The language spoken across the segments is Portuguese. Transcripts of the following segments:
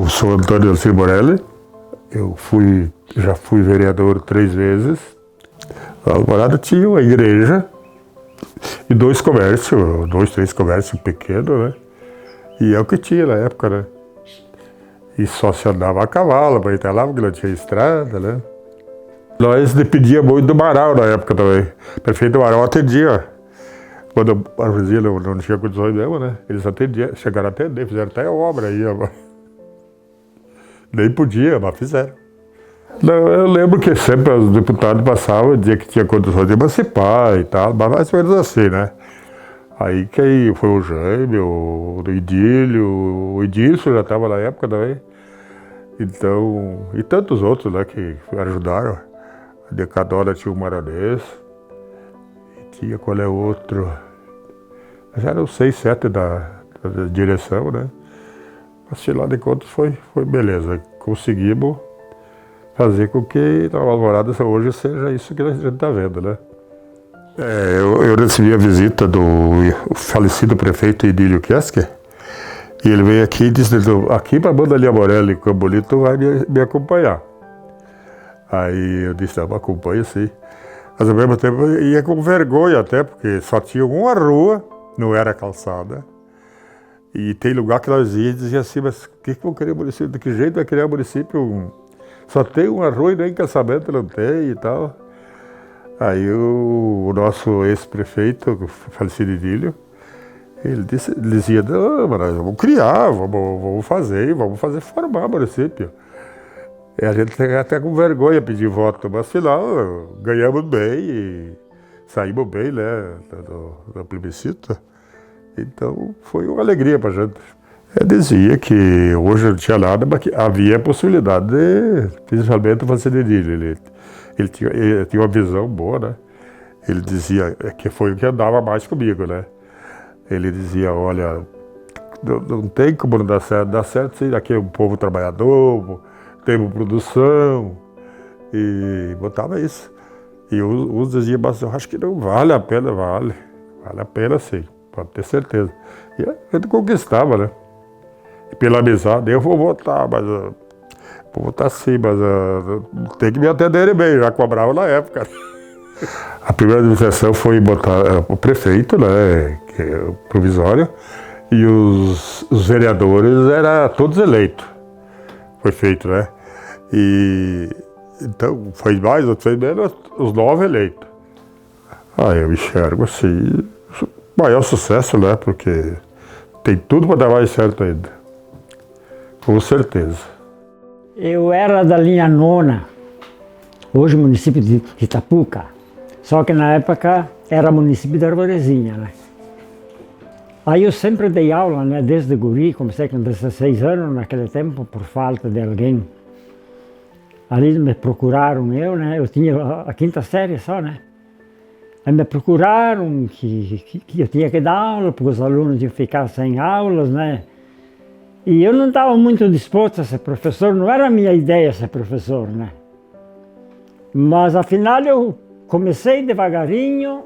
sou Antônio Alcir Morelli, já fui vereador 3 vezes. A Alvorada tinha uma igreja e 2, 3 comércios pequenos, né? E é o que tinha na época, né? E só se andava a cavalo para ir até lá, porque não tinha estrada, né? Nós dependia muito do Marau na época também. O prefeito do Marau atendia. Quando a Arvorezinha não tinha condições mesmo, né? Eles atendiam, chegaram a atender, fizeram até obra aí. Nem podia, mas fizeram. Não, eu lembro que sempre os deputados passavam, diziam que tinha condições de emancipar e tal, mas mais ou menos assim, né? Aí que aí foi o Jaime, o Idílio já estava na época também. Então, e tantos outros, né, que ajudaram. A Decadora tinha o Maranês, e tinha qual é outro. Mas eram 6, 7 da direção, né? Mas, sei lá de contas, foi beleza. Conseguimos fazer com que a Alvorada hoje seja isso que a gente está vendo, né? Eu recebi a visita do falecido prefeito Idílio Keske, e ele veio aqui e disse, aqui para a banda Lia Morelli, Camboli, tu vai me acompanhar. Aí eu disse, não, acompanha sim. Mas ao mesmo tempo eu ia com vergonha até, porque só tinha uma rua, não era calçada. E tem lugar que nós íamos e dizia assim, mas o que vão querer município? De que jeito vai criar município? Só tem uma rua e nem calçamento não tem e tal. Aí o nosso ex-prefeito, o falecido Idílio, ele dizia, não, mas nós vamos criar, vamos fazer formar o município. E a gente até com vergonha pedir voto, mas afinal ganhamos bem e saímos bem, né, do plebiscito. Então foi uma alegria para a gente. Eu dizia que hoje não tinha nada, mas que havia a possibilidade de, principalmente o falecido Idílio. Ele tinha uma visão boa, né? Ele dizia, que foi o que andava mais comigo, né? Ele dizia, olha, não tem como não dá certo se aqui é um povo trabalhador, temos produção, e botava isso. E uns diziam, mas eu acho que não vale a pena, vale a pena sim, pode ter certeza. E a gente conquistava, né? E pela amizade, eu vou votar, mas... Vou votar sim, mas tem que me atender bem, já cobrava na época. A primeira administração foi botar o prefeito, né, que é o provisório, e os vereadores eram todos eleitos. Foi feito, né? E então, foi mais, outros foi menos, os 9 eleitos. Eu enxergo assim, o maior sucesso, né? Porque tem tudo para dar mais certo ainda. Com certeza. Eu era da linha 9ª, hoje município de Itapuca, só que na época era município da Arvorezinha, né? Aí eu sempre dei aula, né, desde guri, comecei com 16 anos naquele tempo, por falta de alguém. Ali me procuraram, né, eu tinha a 5ª série só, né? Aí me procuraram que eu tinha que dar aula, porque os alunos iam ficar sem aulas, né? E eu não estava muito disposto a ser professor, não era a minha ideia ser professor, né? Mas afinal eu comecei devagarinho,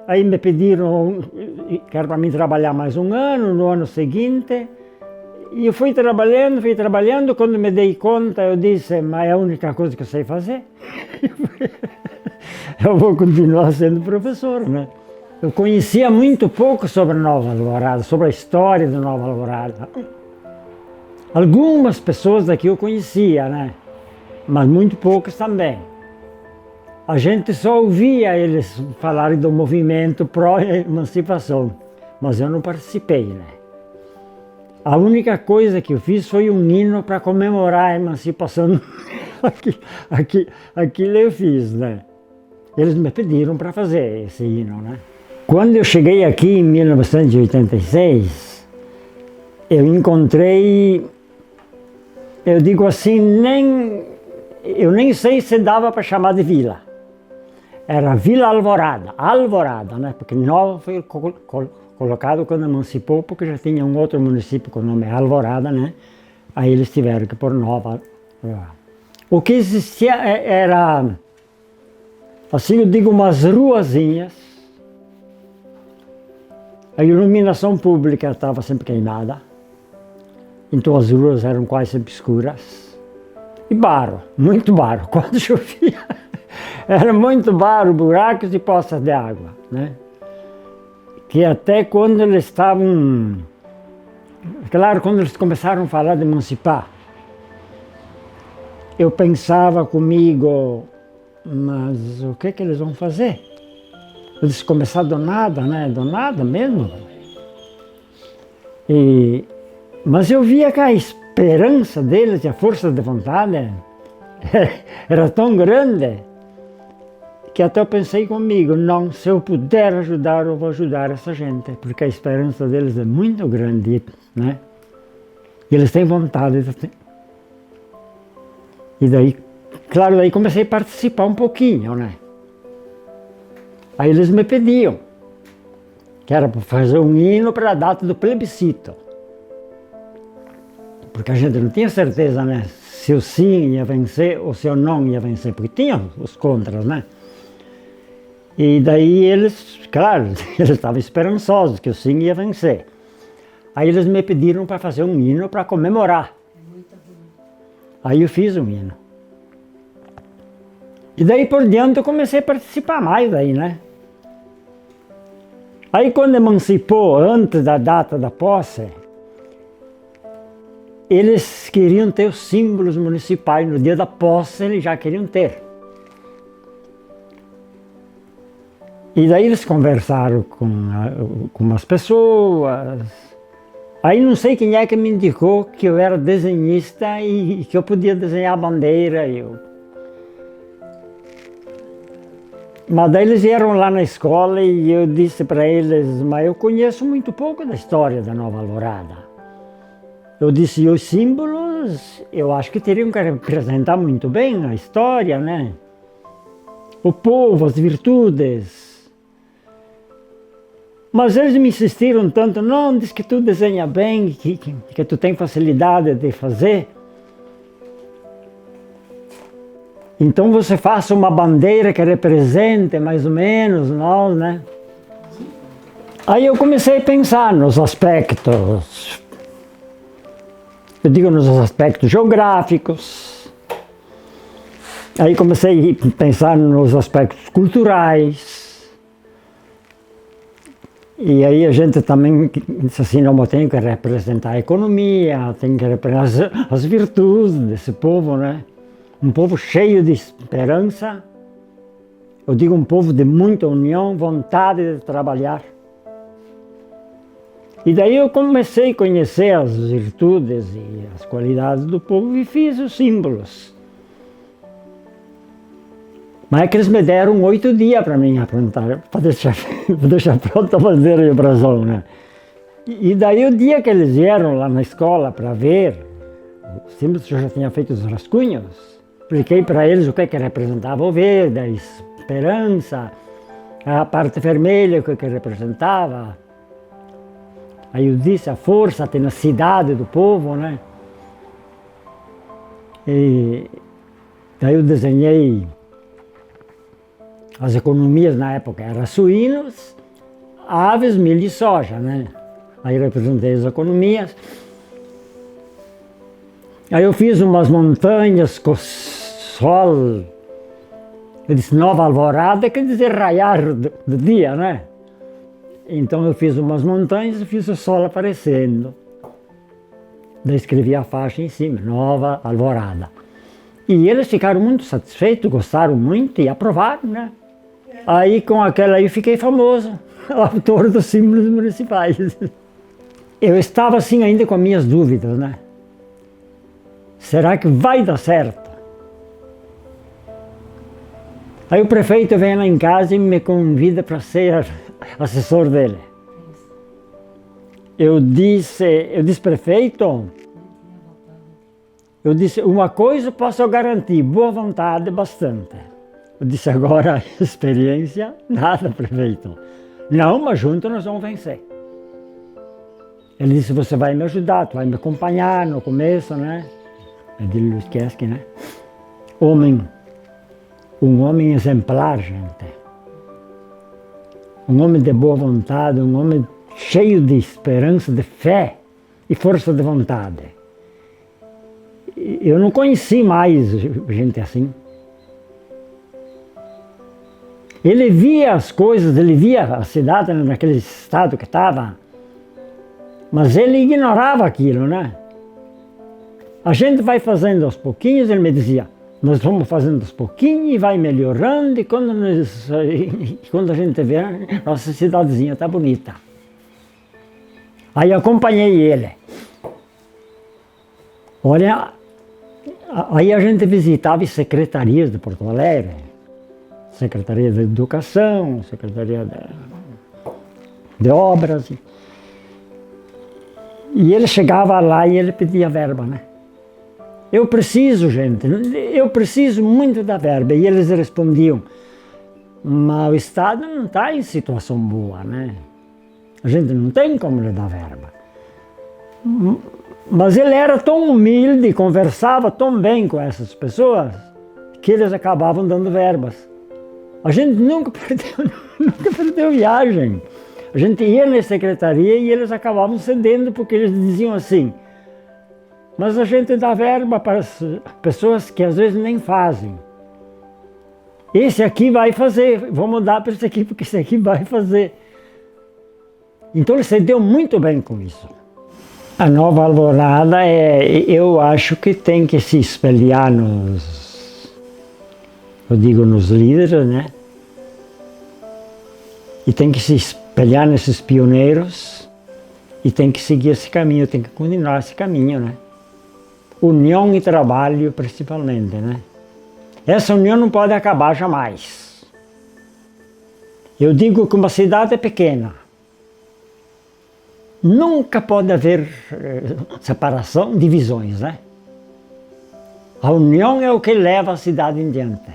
aí me pediram que era para mim trabalhar mais um ano, no ano seguinte, e eu fui trabalhando, quando me dei conta eu disse, mas é a única coisa que eu sei fazer. Eu vou continuar sendo professor, né? Eu conhecia muito pouco sobre Nova Alvorada, sobre a história de Nova Alvorada. Algumas pessoas daqui eu conhecia, né? Mas muito poucas também. A gente só ouvia eles falarem do movimento pró-emancipação, mas eu não participei, né? A única coisa que eu fiz foi um hino para comemorar a emancipação. Aquilo eu fiz, né? Eles me pediram para fazer esse hino, né? Quando eu cheguei aqui em 1986, eu encontrei, eu digo assim, eu nem sei se dava para chamar de vila. Era Vila Alvorada, né? Porque Nova foi colocado quando emancipou, porque já tinha um outro município com o nome Alvorada, né? Aí eles tiveram que pôr Nova. O que existia era, assim eu digo, umas ruazinhas. A iluminação pública estava sempre queimada. Então as ruas eram quase sempre escuras. E barro, muito barro. Quando chovia, era muito barro, buracos e poças de água, né? Que até quando eles estavam... Claro, quando eles começaram a falar de emancipar, eu pensava comigo, mas o que eles vão fazer? Eles começaram do nada, né? Do nada mesmo. Mas eu via que a esperança deles e a força de vontade era tão grande que até eu pensei comigo, não, se eu puder ajudar, eu vou ajudar essa gente, porque a esperança deles é muito grande, né? E eles têm vontade. E daí, claro, daí comecei a participar um pouquinho, né? Aí eles me pediam, que era para fazer um hino para a data do plebiscito. Porque a gente não tinha certeza, né? Se o sim ia vencer ou se o não ia vencer, porque tinha os contras, né? E daí eles, claro, eles estavam esperançosos que o sim ia vencer. Aí eles me pediram para fazer um hino para comemorar. Aí eu fiz um hino. E daí por diante eu comecei a participar mais daí, né? Aí quando emancipou, antes da data da posse, eles queriam ter os símbolos municipais. No dia da posse eles já queriam ter. E daí eles conversaram com umas pessoas. Aí não sei quem é que me indicou que eu era desenhista e que eu podia desenhar a bandeira. Mas daí eles vieram lá na escola e eu disse para eles, mas eu conheço muito pouco da história da Nova Alvorada. Eu disse, os símbolos, eu acho que teriam que representar muito bem a história, né? O povo, as virtudes. Mas eles me insistiram tanto, não, diz que tu desenha bem, que tu tem facilidade de fazer. Então você faça uma bandeira que represente mais ou menos nós, né? Aí eu comecei a pensar nos aspectos, eu digo nos aspectos geográficos. Aí comecei a pensar nos aspectos culturais. E aí a gente também disse assim, não, eu tenho que representar a economia, tenho que representar as virtudes desse povo, né? Um povo cheio de esperança, eu digo um povo de muita união, vontade de trabalhar. E daí eu comecei a conhecer as virtudes e as qualidades do povo e fiz os símbolos. Mas é que eles me deram 8 dias para mim aprontar, para deixar pronto a fazer a brasão, né? E daí o dia que eles vieram lá na escola para ver, os símbolos eu já tinha feito os rascunhos, expliquei para eles o que representava o verde, a esperança, a parte vermelha, o que representava. Aí eu disse a força, a tenacidade do povo, né? E daí eu desenhei as economias na época, eram suínos, aves, milho e soja, né? Aí representei as economias. Aí eu fiz umas montanhas com sol, eu disse Nova Alvorada, quer dizer raiar do dia, né? Então eu fiz umas montanhas e fiz o sol aparecendo. Daí escrevi a faixa em cima, Nova Alvorada. E eles ficaram muito satisfeitos, gostaram muito e aprovaram, né? Aí com aquela aí fiquei famoso, autor dos símbolos municipais. Eu estava assim ainda com minhas dúvidas, né? Será que vai dar certo? Aí o prefeito vem lá em casa e me convida para ser assessor dele. Eu disse, prefeito, eu disse, uma coisa posso garantir, boa vontade bastante. Eu disse, agora experiência, nada, prefeito. Não, mas juntos nós vamos vencer. Ele disse, você vai me ajudar, tu vai me acompanhar no começo, né? Edílio Luskowski, né? Um homem exemplar, gente. Um homem de boa vontade, um homem cheio de esperança, de fé e força de vontade. eu não conheci mais gente assim. Ele via as coisas, ele via a cidade naquele estado que estava, mas ele ignorava aquilo, né? A gente vai fazendo aos pouquinhos, ele me dizia, nós vamos fazendo aos pouquinhos e vai melhorando, e quando a gente vê, nossa cidadezinha está bonita. Aí acompanhei ele. Olha, aí a gente visitava as secretarias de Porto Alegre, Secretaria de Educação, Secretaria de Obras. E ele chegava lá e ele pedia verba, né? Eu preciso, gente, eu preciso muito da verba. E eles respondiam, mas o Estado não está em situação boa, né? A gente não tem como lhe dar verba. Mas ele era tão humilde, conversava tão bem com essas pessoas, que eles acabavam dando verbas. A gente nunca perdeu viagem. A gente ia na secretaria e eles acabavam cedendo, porque eles diziam assim, mas a gente dá verba para as pessoas que às vezes nem fazem. Esse aqui vai fazer, vamos dar para esse aqui, porque esse aqui vai fazer. Então ele se deu muito bem com isso. A Nova Alvorada, eu acho que tem que se espelhar nos líderes, né? E tem que se espelhar nesses pioneiros e tem que seguir esse caminho, tem que continuar esse caminho, né? União e trabalho, principalmente, né? Essa união não pode acabar jamais. Eu digo que uma cidade pequena, nunca pode haver separação, divisões, né? A união é o que leva a cidade em diante.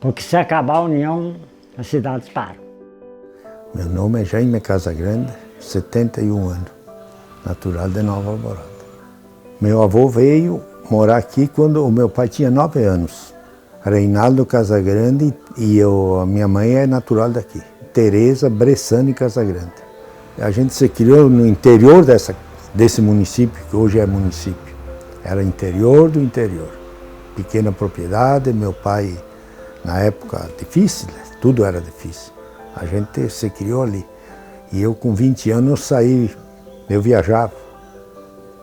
Porque se acabar a união, as cidades param. Meu nome é Jaime Casagrande, 71 anos, natural de Nova Alvorada. Meu avô veio morar aqui quando o meu pai tinha 9 anos. Reinaldo Casagrande e a minha mãe é natural daqui. Tereza Bressani Casagrande. A gente se criou no interior desse município, que hoje é município. Era interior do interior. Pequena propriedade, meu pai, na época, difícil, tudo era difícil. A gente se criou ali. E eu com 20 anos saí, eu viajava,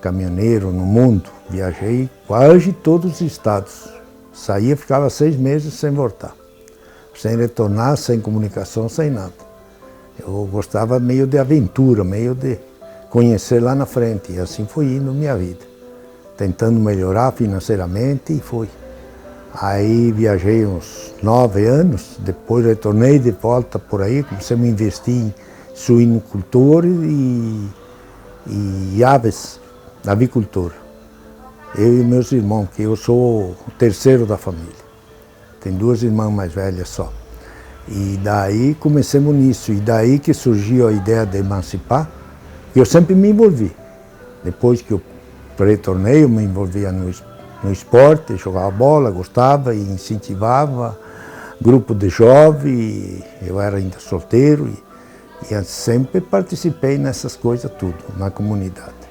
caminhoneiro no mundo, viajei quase todos os estados. Saía, ficava 6 meses sem voltar, sem retornar, sem comunicação, sem nada. Eu gostava meio de aventura, meio de conhecer lá na frente, e assim foi indo minha vida. Tentando melhorar financeiramente e foi. Aí viajei uns 9 anos, depois retornei de volta por aí, comecei a me investir em suinocultor e aves, avicultor. Eu e meus irmãos, que eu sou o terceiro da família. Tem 2 irmãs mais velhas só. E daí começamos nisso, e daí que surgiu a ideia de emancipar, e eu sempre me envolvi. Depois que eu retornei, eu me envolvia no esporte, jogava bola, gostava e incentivava, grupo de jovens, eu era ainda solteiro, e eu sempre participei nessas coisas tudo, na comunidade.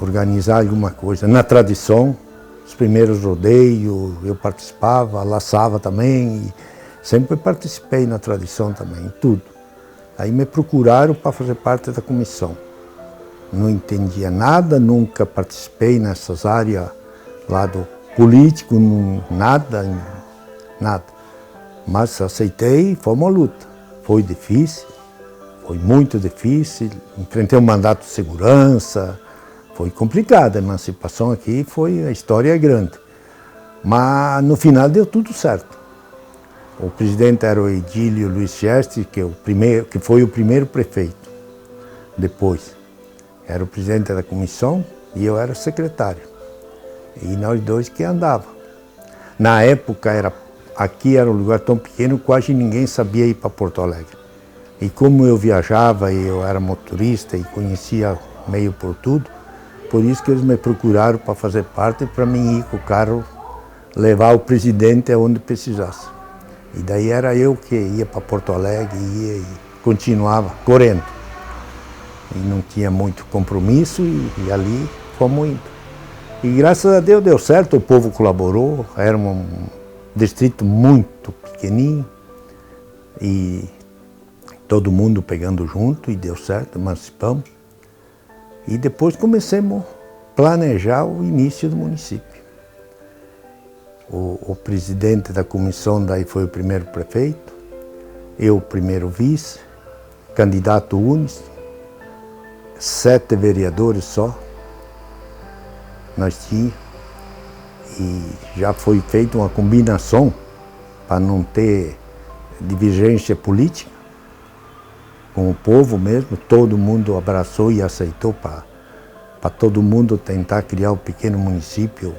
Organizar alguma coisa, na tradição, os primeiros rodeios, eu participava, laçava também, e sempre participei na tradição também, em tudo. Aí me procuraram para fazer parte da comissão. Não entendia nada, nunca participei nessas áreas, lado político, nada. Mas aceitei e foi uma luta. Foi difícil, foi muito difícil, enfrentei um mandato de segurança, foi complicado, a emancipação aqui a história é grande. Mas no final deu tudo certo. O presidente era o Edílio Luiz Gerste, que foi o primeiro prefeito. Depois, era o presidente da comissão e eu era secretário. E nós dois que andavam. Na época, aqui era um lugar tão pequeno, quase ninguém sabia ir para Porto Alegre. E como eu viajava e eu era motorista e conhecia meio por tudo, por isso que eles me procuraram para fazer parte, para mim ir com o carro, levar o presidente aonde precisasse. E daí era eu que ia para Porto Alegre, ia e continuava correndo. E não tinha muito compromisso e ali fomos indo. E graças a Deus deu certo, o povo colaborou, era um distrito muito pequenininho e todo mundo pegando junto e deu certo, emancipamos. E depois começamos a planejar o início do município. O presidente da comissão daí foi o primeiro prefeito, eu o primeiro vice, candidato único, 7 vereadores só. Nós tínhamos, e já foi feita uma combinação para não ter divergência política com o povo mesmo, todo mundo abraçou e aceitou para todo mundo tentar criar o pequeno município.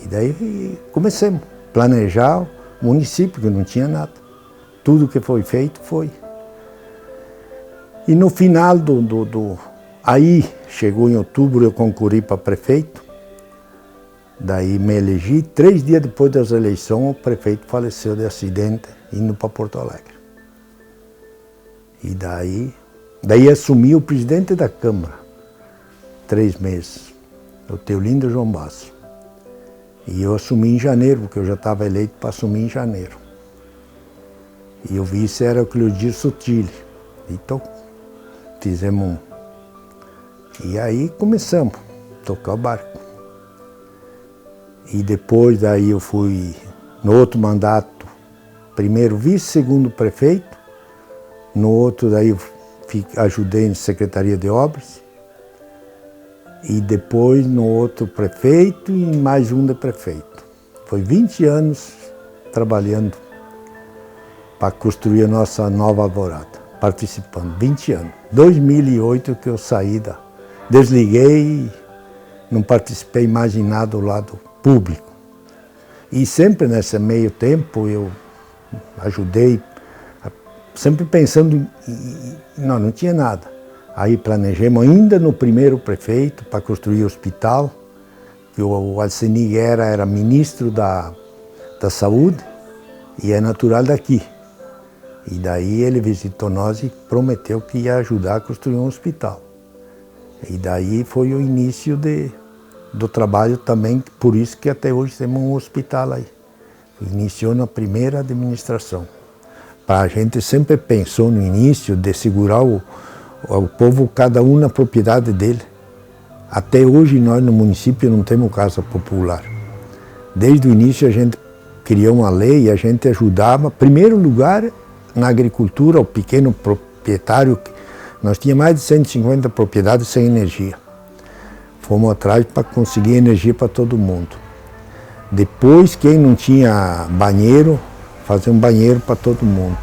E daí começamos a planejar o município, que não tinha nada. Tudo que foi feito foi. E no final aí chegou em outubro, eu concorri para prefeito, daí me elegi, 3 dias depois das eleições o prefeito faleceu de acidente indo para Porto Alegre. E daí assumiu o presidente da Câmara, 3 meses, o Teolindo João Basso. E eu assumi em janeiro, porque eu já estava eleito para assumir em janeiro. E o vice era o Cleodir Sotile. Então, fizemos E aí começamos a tocar o barco. E depois daí eu fui no outro mandato, primeiro vice, segundo prefeito. No outro daí eu ajudei na Secretaria de Obras. E depois no outro prefeito e mais um de prefeito. Foi 20 anos trabalhando para construir a nossa nova Alvorada, participando, 20 anos. 2008 que eu saí desliguei e não participei mais em nada do lado público. E sempre nesse meio tempo eu ajudei, sempre pensando não tinha nada. Aí planejamos ainda no primeiro prefeito para construir o hospital, que o Alceni era ministro da Saúde e é natural daqui. E daí ele visitou nós e prometeu que ia ajudar a construir um hospital. E daí foi o início do trabalho também, por isso que até hoje temos um hospital aí. Iniciou na primeira administração. A gente sempre pensou no início de segurar o povo, cada um na propriedade dele. Até hoje nós no município não temos casa popular. Desde o início a gente criou uma lei e a gente ajudava, em primeiro lugar, na agricultura, o pequeno proprietário. Nós tínhamos mais de 150 propriedades sem energia. Fomos atrás para conseguir energia para todo mundo. Depois, quem não tinha banheiro, fazer um banheiro para todo mundo.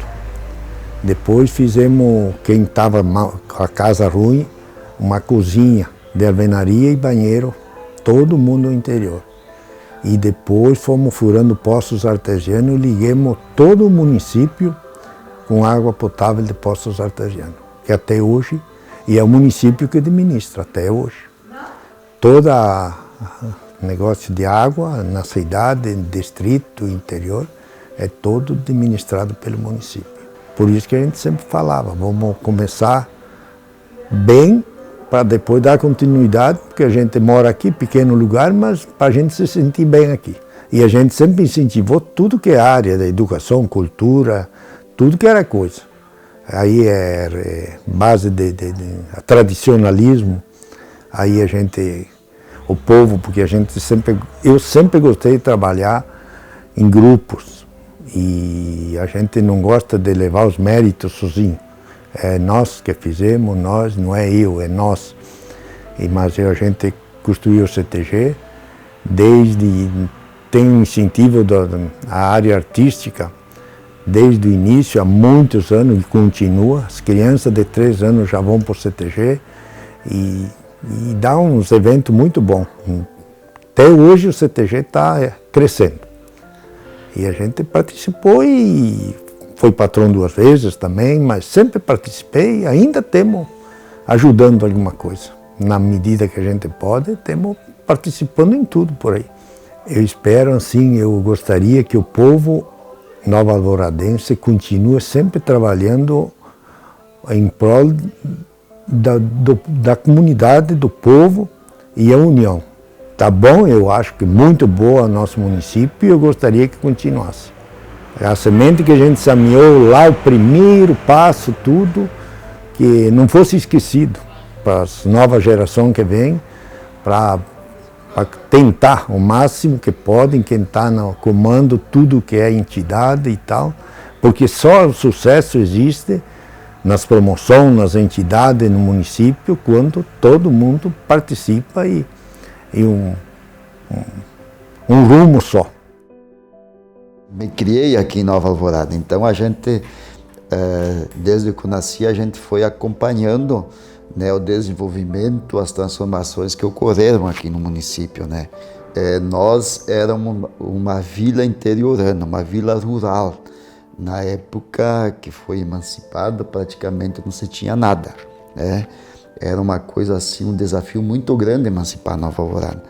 Depois fizemos, quem estava com a casa ruim, uma cozinha de alvenaria e banheiro, todo mundo no interior. E depois fomos furando poços artesianos e liguemos todo o município com água potável de poços artesianos, que até hoje, e é o município que administra até hoje. Todo negócio de água na cidade, distrito, interior, é todo administrado pelo município. Por isso que a gente sempre falava, vamos começar bem para depois dar continuidade, porque a gente mora aqui, pequeno lugar, mas para a gente se sentir bem aqui. E a gente sempre incentivou tudo que é área da educação, cultura, tudo que era coisa. Aí é base de tradicionalismo, aí a gente, o povo, porque eu sempre gostei de trabalhar em grupos e a gente não gosta de levar os méritos sozinho. É nós que fizemos, nós, não é eu, é nós. Mas a gente construiu o CTG, tem um incentivo da área artística, desde o início, há muitos anos, e continua. As crianças de 3 anos já vão para o CTG e dá uns eventos muito bons. Até hoje o CTG está crescendo. E a gente participou e foi patrão 2 vezes também, mas sempre participei e ainda temos ajudando alguma coisa. Na medida que a gente pode, temos participando em tudo por aí. Eu espero, assim, eu gostaria que o povo nova alvoradense continue sempre trabalhando em prol da comunidade, do povo e a união. tá bom, eu acho que muito boa o nosso município e eu gostaria que continuasse. A semente que a gente semeou lá, o primeiro passo, tudo, que não fosse esquecido para as novas gerações que vêm, para tentar o máximo que podem, quem está no comando, tudo que é entidade e tal, porque só o sucesso existe nas promoções, nas entidades, no município, quando todo mundo participa e um rumo só. Me criei aqui em Nova Alvorada, então a gente, desde que eu nasci, a gente foi acompanhando, né, o desenvolvimento, as transformações que ocorreram aqui no município, né. Nós éramos uma vila interiorana, uma vila rural. Na época que foi emancipada, praticamente não se tinha nada, né. Era uma coisa assim, um desafio muito grande emancipar Nova Alvorada,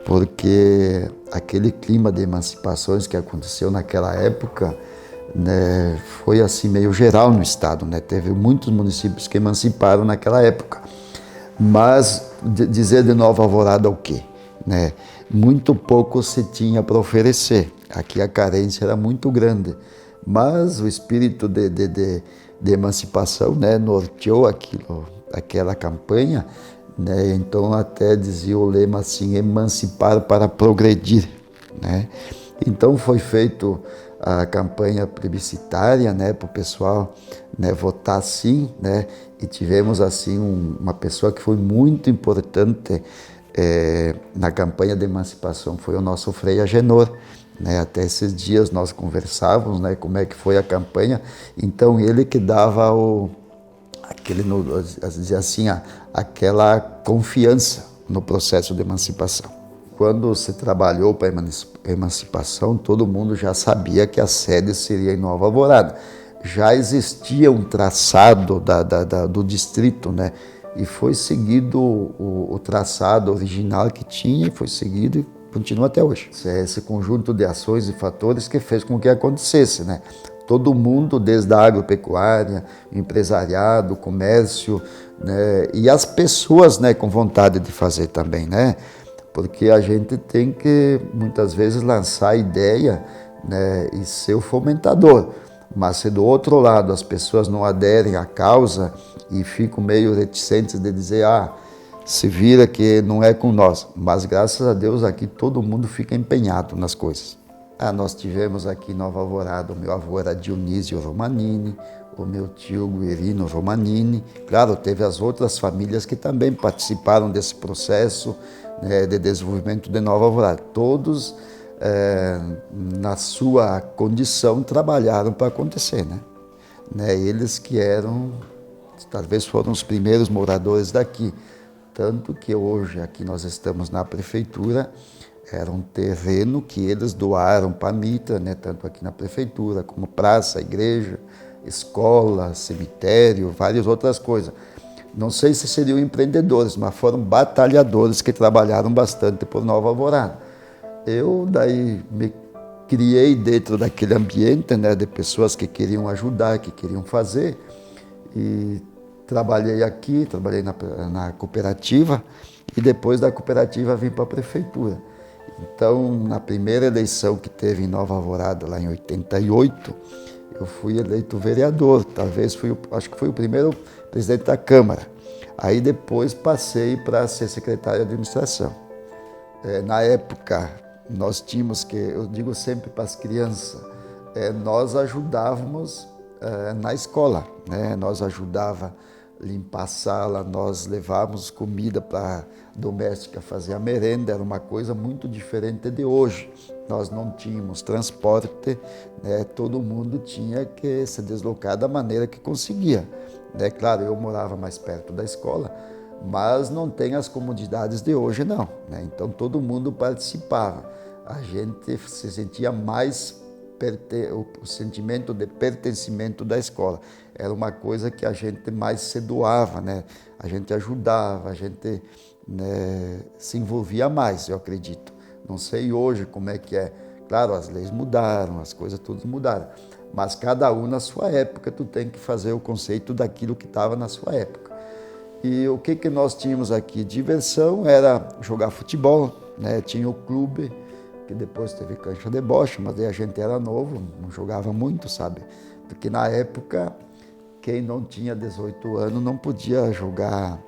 porque aquele clima de emancipações que aconteceu naquela época, né, foi assim meio geral no estado, né? Teve muitos municípios que emanciparam naquela época, mas dizer de Nova Alvorada o quê? Né? Muito pouco se tinha para oferecer, aqui a carência era muito grande, mas o espírito de emancipação, né, norteou aquela campanha, né? Então até dizia o lema assim, emancipar para progredir, né? Então foi feito a campanha plebiscitária, né, para o pessoal, né, votar sim, né, e tivemos assim uma pessoa que foi muito importante na campanha de emancipação, foi o nosso Frei Agenor, né? Até esses dias nós conversávamos, né, como é que foi a campanha, então ele que dava aquela confiança no processo de emancipação. Quando se trabalhou para a emancipação, todo mundo já sabia que a sede seria em Nova Alvorada. Já existia um traçado do distrito, né? E foi seguido o traçado original que tinha, e foi seguido e continua até hoje. Esse conjunto de ações e fatores que fez com que acontecesse, né? Todo mundo, desde a agropecuária, empresariado, comércio, né? E as pessoas, né, com vontade de fazer também, né? Porque a gente tem que, muitas vezes, lançar a ideia, né, e ser o fomentador. Mas se do outro lado as pessoas não aderem à causa e ficam meio reticentes de dizer, se vira que não é com nós. Mas graças a Deus aqui todo mundo fica empenhado nas coisas. Nós tivemos aqui em Nova Alvorada, o meu avô era Dionísio Romanini, o meu tio Guerino Romanini. Claro, teve as outras famílias que também participaram desse processo, né, de desenvolvimento de Nova Alvorada. Todos, na sua condição, trabalharam para acontecer, né? Eles que talvez foram os primeiros moradores daqui. Tanto que hoje, aqui nós estamos na prefeitura, era um terreno que eles doaram para a Mitra, né? Tanto aqui na prefeitura, como praça, igreja, escola, cemitério, várias outras coisas. Não sei se seriam empreendedores, mas foram batalhadores que trabalharam bastante por Nova Alvorada. Eu daí me criei dentro daquele ambiente, né, de pessoas que queriam ajudar, que queriam fazer, e trabalhei aqui, trabalhei na cooperativa, e depois da cooperativa vim para a prefeitura. Então, na primeira eleição que teve em Nova Alvorada, lá em 88, eu fui eleito vereador, acho que fui o primeiro presidente da Câmara. Aí depois passei para ser secretário de administração. Na época, nós tínhamos eu digo sempre para as crianças, nós ajudávamos na escola, né? Nós ajudávamos a limpar a sala, nós levávamos comida para doméstica fazer a merenda, era uma coisa muito diferente de hoje. Nós não tínhamos transporte, né? Todo mundo tinha que se deslocar da maneira que conseguia. Né? Claro, eu morava mais perto da escola, mas não tem as comodidades de hoje, não. Né? Então todo mundo participava. A gente se sentia mais o sentimento de pertencimento da escola. Era uma coisa que a gente mais se doava, né? A gente ajudava, a gente, né, se envolvia mais, eu acredito. Não sei hoje como é que é. Claro, as leis mudaram, as coisas todas mudaram. Mas cada um na sua época, tu tem que fazer o conceito daquilo que estava na sua época. E o que nós tínhamos aqui? Diversão era jogar futebol, né? Tinha o clube, que depois teve cancha de bocha, mas aí a gente era novo, não jogava muito, sabe? Porque na época, quem não tinha 18 anos não podia jogar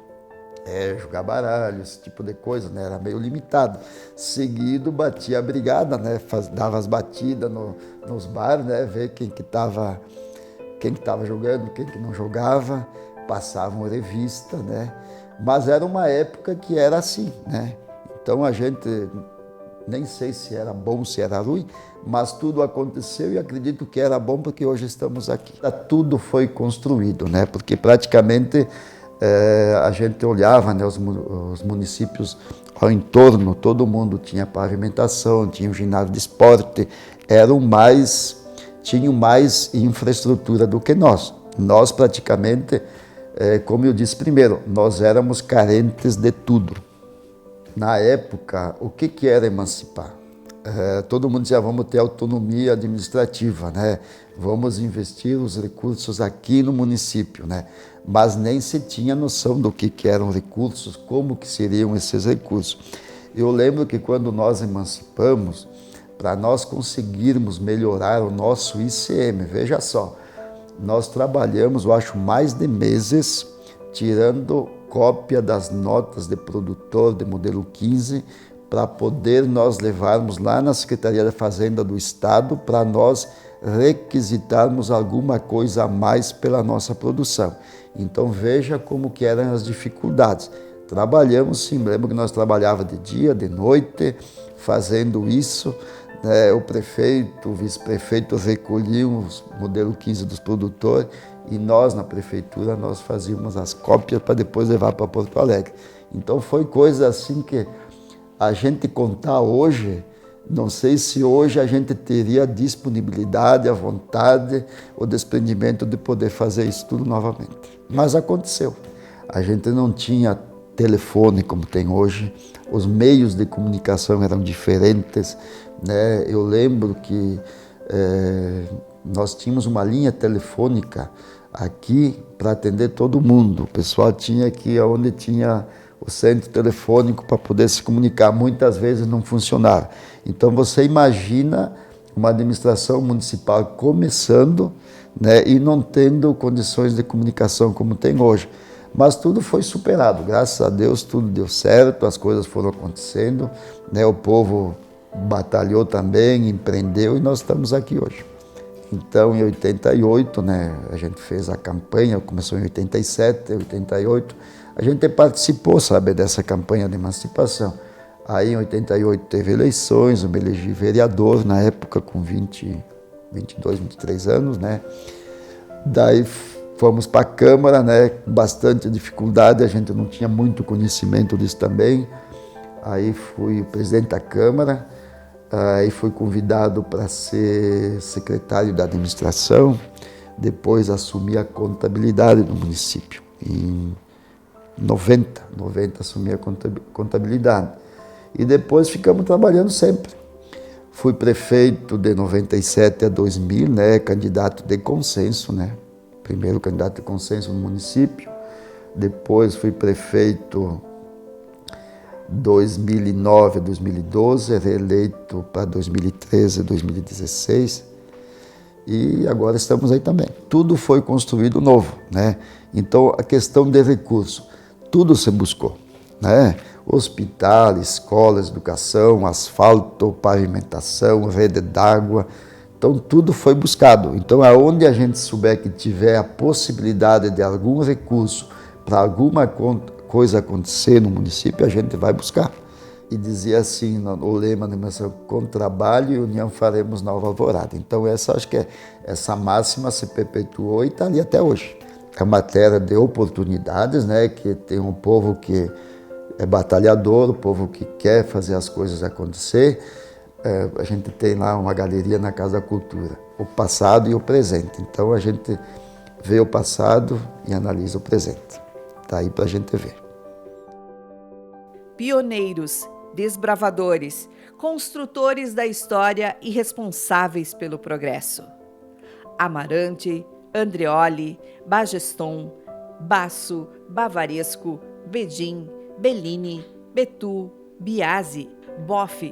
baralho, esse tipo de coisa, né? Era meio limitado. Seguido, batia a brigada, né? Dava as batidas nos bares, né? Ver quem que tava jogando, quem que não jogava, passavam revista, né? Mas era uma época que era assim, né? Então a gente, nem sei se era bom, se era ruim, mas tudo aconteceu e acredito que era bom porque hoje estamos aqui. Tudo foi construído, né? Porque praticamente a gente olhava, né, os municípios ao entorno, todo mundo tinha pavimentação, tinha um ginásio de esporte, tinham mais infraestrutura do que nós. Nós praticamente, como eu disse primeiro, nós éramos carentes de tudo. Na época, o que era emancipar? Todo mundo dizia, vamos ter autonomia administrativa, né? Vamos investir os recursos aqui no município, né? Mas nem se tinha noção do que eram recursos, como que seriam esses recursos. Eu lembro que quando nós emancipamos, para nós conseguirmos melhorar o nosso ICM, veja só, nós trabalhamos, eu acho, mais de meses, tirando cópia das notas de produtor de modelo 15, para poder nós levarmos lá na Secretaria da Fazenda do Estado para nós requisitarmos alguma coisa a mais pela nossa produção. Então veja como que eram as dificuldades. Trabalhamos sim, lembro que nós trabalhávamos de dia, de noite, fazendo isso, né? O prefeito, o vice-prefeito recolhiam os modelo 15 dos produtores e nós na prefeitura nós fazíamos as cópias para depois levar para Porto Alegre. Então foi coisa assim que a gente contar hoje, não sei se hoje a gente teria a disponibilidade, a vontade, o desprendimento de poder fazer isso tudo novamente. Mas aconteceu. A gente não tinha telefone como tem hoje, os meios de comunicação eram diferentes, né? Eu lembro que nós tínhamos uma linha telefônica aqui para atender todo mundo. O pessoal tinha aqui onde tinha o centro telefônico para poder se comunicar, muitas vezes não funcionava. Então você imagina uma administração municipal começando, né, e não tendo condições de comunicação como tem hoje. Mas tudo foi superado, graças a Deus tudo deu certo, as coisas foram acontecendo, né, o povo batalhou também, empreendeu e nós estamos aqui hoje. Então, em 88, né, a gente fez a campanha, começou em 87, 88, a gente participou, sabe, dessa campanha de emancipação. Aí, em 88, teve eleições, eu me elegi vereador, na época, com 22, 23 anos, né. Daí, fomos para a Câmara, né, com bastante dificuldade, a gente não tinha muito conhecimento disso também. Aí, fui o presidente da Câmara, aí fui convidado para ser secretário da administração, depois assumi a contabilidade do município. Em 90 assumi a contabilidade. E depois ficamos trabalhando sempre. Fui prefeito de 97 a 2000, né, candidato de consenso, né, primeiro candidato de consenso no município. Depois fui prefeito 2009 a 2012, reeleito para 2013 a 2016 e agora estamos aí também. Tudo foi construído novo, né? Então a questão de recurso, tudo se buscou, né? Hospital, escolas, educação, asfalto, pavimentação, rede d'água, então tudo foi buscado. Então aonde a gente souber que tiver a possibilidade de algum recurso para alguma coisa acontecer no município, a gente vai buscar. E dizia assim, o lema da emoção, com trabalho e união faremos nova alvorada. Então acho que essa máxima se perpetuou e está ali até hoje. É uma terra de oportunidades, né? Que tem um povo que é batalhador, o povo que quer fazer as coisas acontecer. A gente tem lá uma galeria na Casa da Cultura, o passado e o presente. Então a gente vê o passado e analisa o presente. Está aí para a gente ver. Pioneiros, desbravadores, construtores da história e responsáveis pelo progresso. Amarante, Andreoli, Bageston, Basso, Bavaresco, Bedin, Bellini, Betu, Biasi, Boff,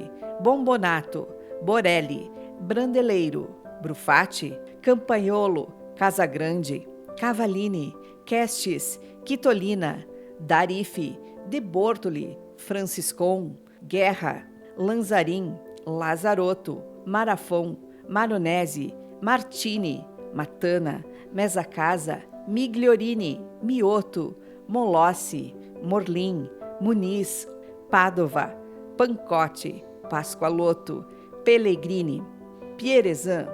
Bombonato, Borelli, Brandeleiro, Brufati, Campagnolo, Casagrande, Cavallini, Kestis, Quitolina, Darife, De Bortoli, Franciscon, Guerra, Lanzarin, Lazarotto, Marafon, Maronese, Martini, Matana, Mesacasa, Migliorini, Mioto, Molossi, Morlin, Muniz, Padova, Pancotti, Pasqualotto, Pellegrini, Pierezan,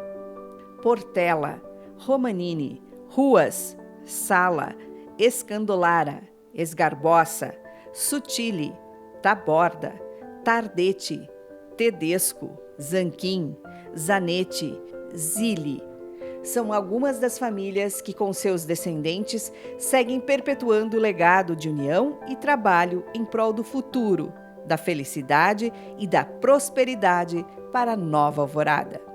Portela, Romanini, Ruas, Sala, Escandolara, Esgarbossa, Sutili, Taborda, Tardete, Tedesco, Zanquim, Zanetti, Zilli. São algumas das famílias que, com seus descendentes, seguem perpetuando o legado de união e trabalho em prol do futuro, da felicidade e da prosperidade para Nova Alvorada.